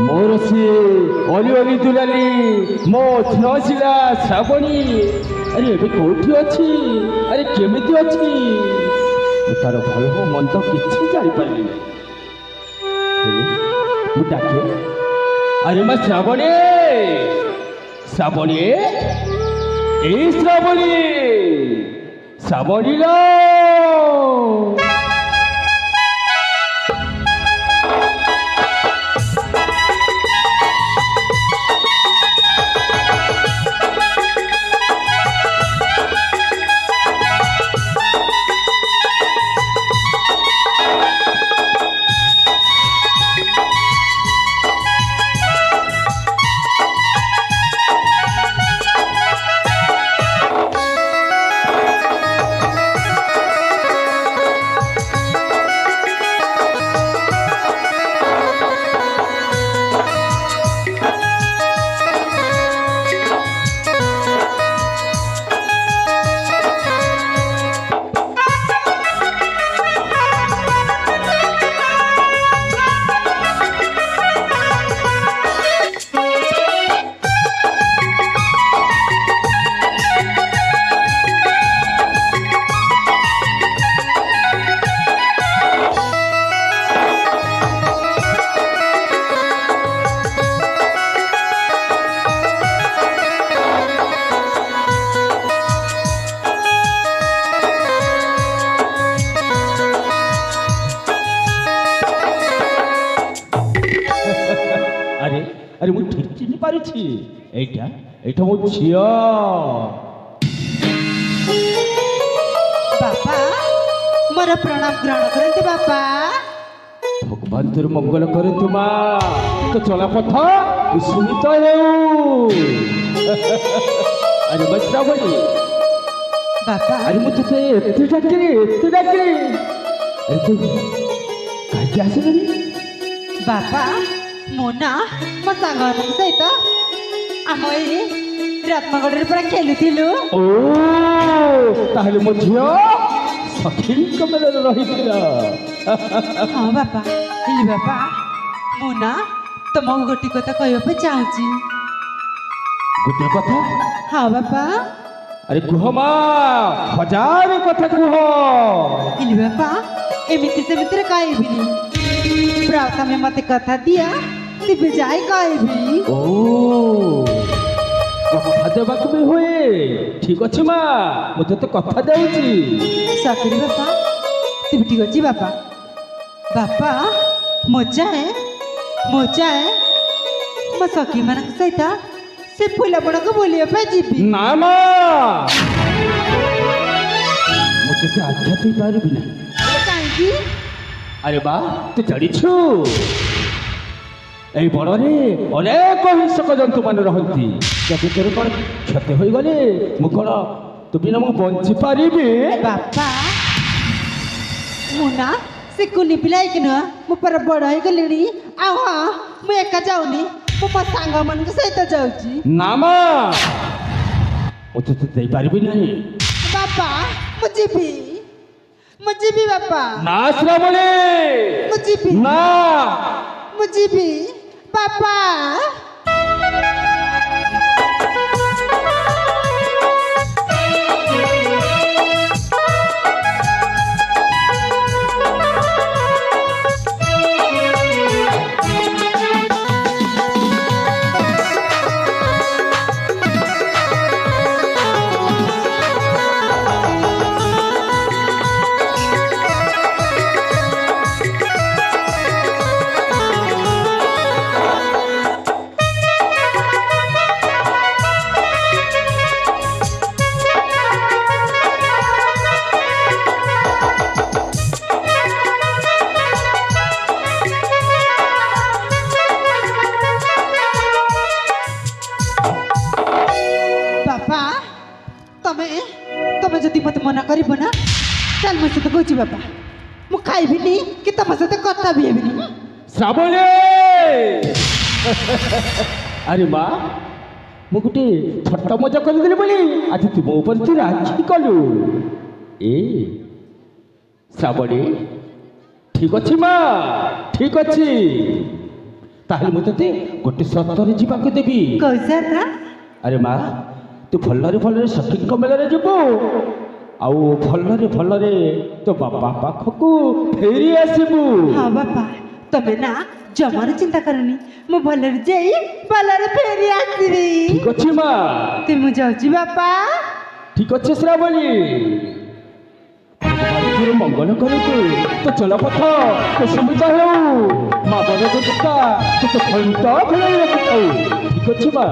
ମୋର ସିଏ ଅଲି ଅଲି ଦୁଲାଲି ମୋ ସ୍ନେହଶୀଳା ଶ୍ରାବଣୀ ଆରେ ଏବେ କୋଉଠି ଅଛି? ଆରେ କେମିତି ଅଛି? ମୁଁ ତାର ଭଲ ହଉ ମନ୍ଦ କିଛି ଜାଣିପାରିଲିନି। ମୁଁ ଡାକେ, ଆରେ ମା ଶ୍ରାବଣୀ, ଶ୍ରାବଣୀ, এই শ্রাবণী, শ্রাবণী লো। আরে আরে ମୁଁ ଠିକ ଚିହ୍ନି ପାରୁଛି, ଏଇଟା ଏଇଟା ମୋ ଝିଅ। ବାପା ମୋର ପ୍ରଣାମ ଗ୍ରହଣ କରନ୍ତୁ ବାପା। ଭଗବାନ ତୋର ମଙ୍ଗଳ କରନ୍ତୁ ମା, ତ ଚଲାପଥ କୁସୁମିତ ହେଉ। ଆରେ ମା ଶ୍ରାବଣୀ, ବାପା ଆରେ ମୁଁ ତୋତେ ଏତେ ଡାକିଲି ଏତେ ଡାକିଲି, ଆରେ ତୁ କାହିଁକି ଆସିଲୁନି? ବାପା ମୁଁ ନା ମୋ ସାଙ୍ଗମାନଙ୍କ ସହିତ ଆମ ଏଇ ରତ୍ନଗଡ଼ରେ ପୁରା ଖେଳୁଥିଲୁ। ଓ ତାହେଲେ ମୋ ଝିଅ ସଖୀଙ୍କ ମେଳରେ ରହିଥିଲା। ହଁ ବାପା, ହେଲି ବାପା ମୁଁ ନା ତମକୁ ଗୋଟିଏ କଥା କହିବା ପାଇଁ ଚାହୁଁଛି। ଗୋଟିଏ କଥା? ହଁ ବାପା। ଆରେ କୁହ ମା, ହଜାର କଥା କୁହ। ହେଲି ବାପା ଏମିତି ସେମିତିରେ କହିବିନି, ପ୍ରଥମେ ମତେ କଥା ଦିଅ, ତେବେ ଯାଇ କହିବି। ଓ କଥା ଦେବାକୁ ବି ହୁଏ? ଠିକ ଅଛି ମା, ମୁଁ ତତେ କଥା ଦେଉଛି। ସତରେ ବାପା? ତେବେ ଠିକ ଅଛି ବାପା। ବାପା ମୁଁ ଚାହେଁ ମୋ ସଖୀମାନଙ୍କ ସହିତ ସେ ଫୁଲବଣକୁ ବୁଲିବା ପାଇଁ ଯିବି। ନା ମା, ମୁଁ ତତେ ଆଜ୍ଞା ଦେଇପାରିବି ନାହିଁ। କାହିଁକି? ଆରେ ବା ତୁ ଜାଣିଛୁ, এই বନରେ অনেক হিংসক জন্তু মানে রহନ୍ତି। যদি তোর কোন ক্ষতি হয়ে মু কোন তু বিনা মু বঞ্চি পারিবি? ବାପା ମୁଁ ନା ସେ କୁନି ପିଲା ହେଇକି ନୁହଁ, ମୁଁ ପୁରା ବଡ଼ ହେଇଗଲିଣି। ଆଉ ହଁ, ମୁଁ ଏକା ଯାଉନି, ମୁଁ ମୋ ସାଙ୍ଗମାନଙ୍କ ସହିତ ଯାଉଛି। না মা, ମୁଁ ତତେ ଦେଇପାରିବି ନାହିଁ। ବାପା ମୁଁ ଯିବି ବାପା। না শ্রাবণী, ମୁଁ ଯିବି না। ମୁଁ ଯିବି ବାପା। ତମେ ଯଦି ମତେ ମନା କରିବ ନା, ତାହେଲେ ମୋ ସହିତ କହୁଛି ବାପା, ମୁଁ ଖାଇବିନି କି ତମ ସହିତ କଥା ବି ହେବିନି। ଶ୍ରାବଣୀ, ଆରେ ମା, ମୁଁ ଗୋଟେ ଛୋଟ ମଜା କରିଦେଲି ବୋଲି ଆଜି ତୁ ମୋ ଉପରେ ତୁ ରାଜି କଲୁ। ଏ ଶ୍ରାବଣୀ, ଠିକ ଅଛି ମା, ଠିକ ଅଛି। ତାହେଲେ ମୁଁ ତତେ ଗୋଟେ ସତରେ ଯିବାକୁ ଦେବି। କହୁଛା ଆରେ ମା ତୁ ଭଲରେ ଭଲରେ ସଠିକ ମେଳାରେ ଯିବୁ ଆଉ ଭଲରେ ଭଲରେ ତୋ ବାପା ପାଖକୁ ଫେରି ଆସିବୁ। ହଁ ବାପା ତମେ ନା ଜମାରୁ ଚିନ୍ତା କରନି ମୁଁ ଭଲରେ ଯାଇ ଭଲରେ ଫେରି ଆସିବି। ଠିକ ଅଛି ମା। ତେ ମୁଁ ଯାଉଛି ବାପା। ଠିକ ଅଛି ଶ୍ରାବଣୀ। ଭଗବାନ ମଙ୍ଗଳ କରନ୍ତୁ ତୋ ଚଲପଥ କୁସୁମିତ ହେଉ ମା ବଡ଼ ତୋତେ ଘଣ୍ଟ ଘୋଡ଼ାଇ ରଖିଥାଉ। ଠିକ ଅଛି ମା।